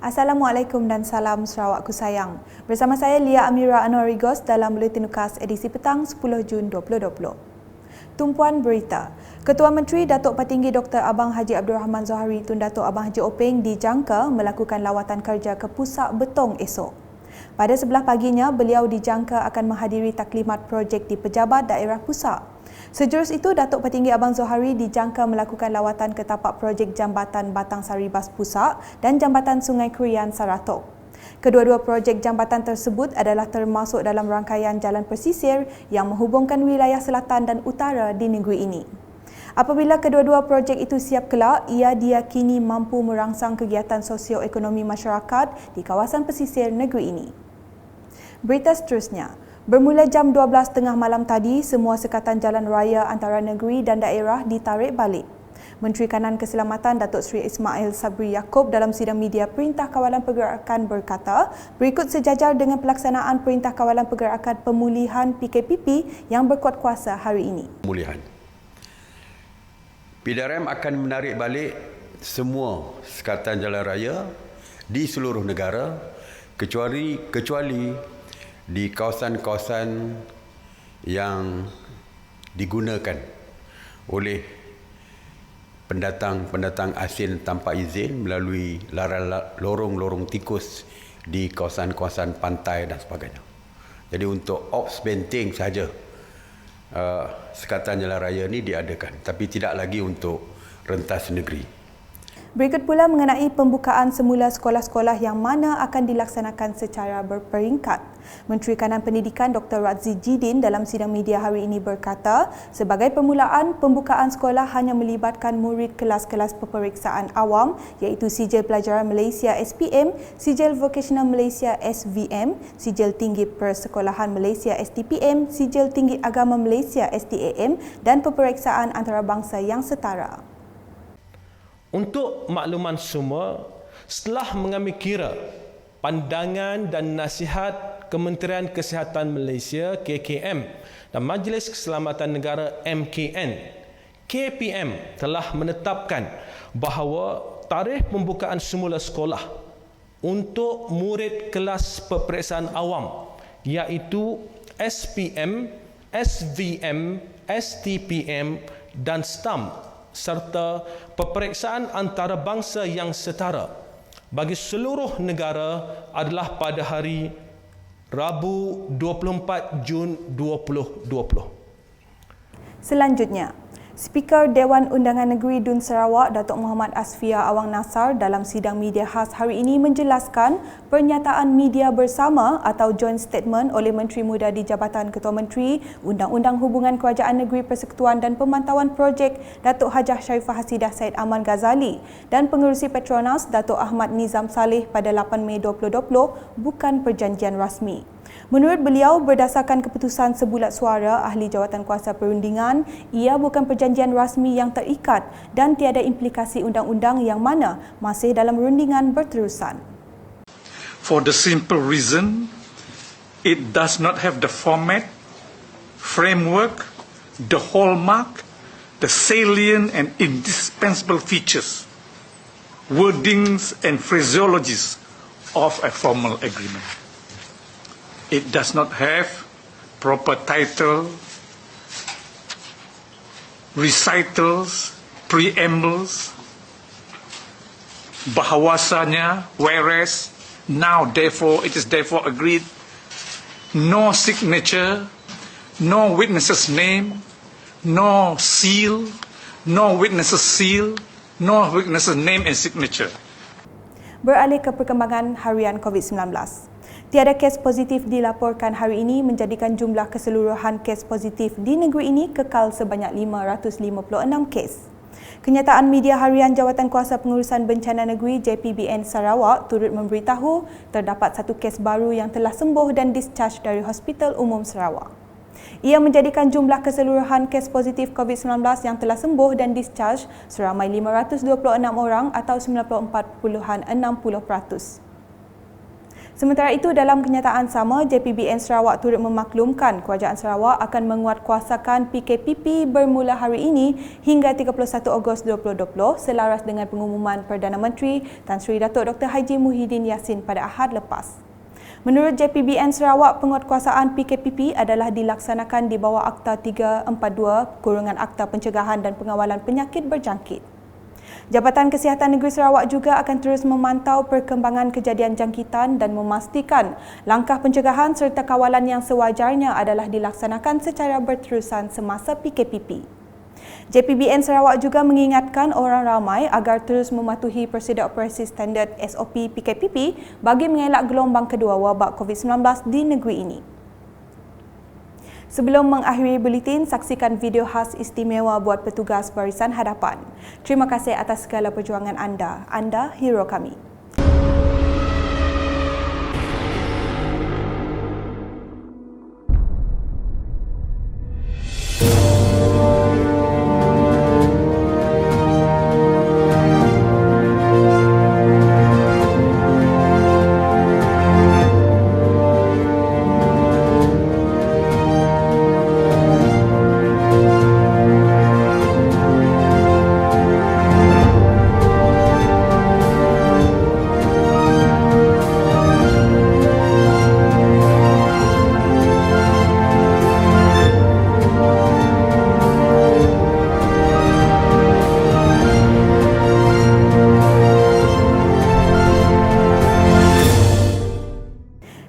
Assalamualaikum dan salam Sarawakku sayang. Bersama saya Lia Amira Anwarigos dalam Buletin Ukas edisi petang 10 Jun 2020. Tumpuan berita. Ketua Menteri Datuk Patinggi Dr. Abang Haji Abdul Rahman Zohari Tun Datuk Abang Haji Openg dijangka melakukan lawatan kerja ke Pusat Betong esok. Pada sebelah paginya, beliau dijangka akan menghadiri taklimat projek di Pejabat Daerah Pusat. Sejurus itu, Datuk Patinggi Abang Zohari dijangka melakukan lawatan ke tapak projek Jambatan Batang Sari Bas Pusat dan Jambatan Sungai Kurian Saratok. Kedua-dua projek jambatan tersebut adalah termasuk dalam rangkaian jalan pesisir yang menghubungkan wilayah selatan dan utara di negeri ini. Apabila kedua-dua projek itu siap kelak, ia diyakini mampu merangsang kegiatan sosioekonomi masyarakat di kawasan pesisir negeri ini. Berita seterusnya. Bermula jam 12.30 malam tadi, semua sekatan jalan raya antara negeri dan daerah ditarik balik. Menteri Kanan Keselamatan Datuk Seri Ismail Sabri Yaakob dalam sidang media Perintah Kawalan Pergerakan berkata, berikut sejajar dengan pelaksanaan Perintah Kawalan Pergerakan Pemulihan PKPP yang berkuat kuasa hari ini. Pemulihan. PDRM akan menarik balik semua sekatan jalan raya di seluruh negara kecuali di kawasan-kawasan yang digunakan oleh pendatang asing tanpa izin melalui lorong-lorong tikus di kawasan-kawasan pantai dan sebagainya. Jadi untuk ops benteng saja sekatan jalan raya ini diadakan, tapi tidak lagi untuk rentas negeri. Berikut pula mengenai pembukaan semula sekolah-sekolah yang mana akan dilaksanakan secara berperingkat. Menteri Kanan Pendidikan Dr. Razzie Jidin dalam sidang media hari ini berkata, sebagai permulaan, pembukaan sekolah hanya melibatkan murid kelas-kelas peperiksaan awam iaitu Sijil Pelajaran Malaysia SPM, Sijil Vocational Malaysia SVM, Sijil Tinggi Persekolahan Malaysia STPM, Sijil Tinggi Agama Malaysia STAM dan peperiksaan antarabangsa yang setara. Untuk makluman semua, setelah mengambil kira pandangan dan nasihat Kementerian Kesihatan Malaysia KKM dan Majlis Keselamatan Negara MKN, KPM telah menetapkan bahawa tarikh pembukaan semula sekolah untuk murid kelas peperiksaan awam iaitu SPM, SVM, STPM dan STAM serta peperiksaan antarabangsa yang setara bagi seluruh negara adalah pada hari Rabu 24 Jun 2020. Selanjutnya, Speaker Dewan Undangan Negeri Dun Sarawak Datuk Muhammad Asfia Awang Nasar dalam sidang media khas hari ini menjelaskan pernyataan media bersama atau joint statement oleh Menteri Muda di Jabatan Ketua Menteri, Undang-Undang Hubungan Kerajaan Negeri Persekutuan dan Pemantauan Projek Datuk Hajah Sharifah Hasidah Said Aman Ghazali dan Pengerusi Petronas Datuk Ahmad Nizam Saleh pada 8 Mei 2020 bukan perjanjian rasmi. Menurut beliau, berdasarkan keputusan sebulat suara Ahli Jawatan Kuasa Perundingan, ia bukan perjanjian rasmi yang terikat dan tiada implikasi undang-undang yang mana masih dalam rundingan berterusan. For the simple reason, it does not have the format, framework, the hallmark, the salient and indispensable features, wordings and phraseologies of a formal agreement. It does not have proper title, recitals, preambles, bahawasanya, whereas, now, therefore, it is therefore agreed, no signature, no witness's name, no seal, no witness's seal, no witness's name and signature. Beralih ke perkembangan harian COVID-19. Tiada kes positif dilaporkan hari ini menjadikan jumlah keseluruhan kes positif di negeri ini kekal sebanyak 556 kes. Kenyataan media harian Jawatan Kuasa Pengurusan Bencana Negeri JPBN Sarawak turut memberitahu terdapat satu kes baru yang telah sembuh dan discharge dari Hospital Umum Sarawak. Ia menjadikan jumlah keseluruhan kes positif COVID-19 yang telah sembuh dan discharge seramai 526 orang atau 94.60%. Sementara itu, dalam kenyataan sama, JPBN Sarawak turut memaklumkan Kerajaan Sarawak akan menguatkuasakan PKPP bermula hari ini hingga 31 Ogos 2020 selaras dengan pengumuman Perdana Menteri Tan Sri Datuk Dr. Haji Muhyiddin Yassin pada Ahad lepas. Menurut JPBN Sarawak, penguatkuasaan PKPP adalah dilaksanakan di bawah Akta 342 / Akta Pencegahan dan Pengawalan Penyakit Berjangkit. Jabatan Kesihatan Negeri Sarawak juga akan terus memantau perkembangan kejadian jangkitan dan memastikan langkah pencegahan serta kawalan yang sewajarnya adalah dilaksanakan secara berterusan semasa PKPP. JPBN Sarawak juga mengingatkan orang ramai agar terus mematuhi prosedur operasi standard SOP PKPP bagi mengelak gelombang kedua wabak COVID-19 di negeri ini. Sebelum mengakhiri buletin, saksikan video khas istimewa buat petugas barisan hadapan. Terima kasih atas segala perjuangan anda. Anda hero kami.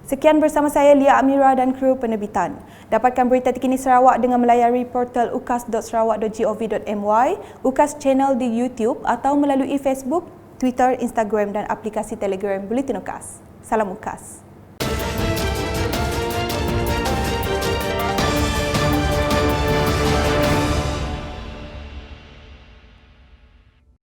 Sekian bersama saya Lia Amira dan kru penerbitan. Dapatkan berita terkini Sarawak dengan melayari portal ukas.sarawak.gov.my, UKAS channel di YouTube atau melalui Facebook, Twitter, Instagram dan aplikasi Telegram Buletin UKAS. Salam UKAS.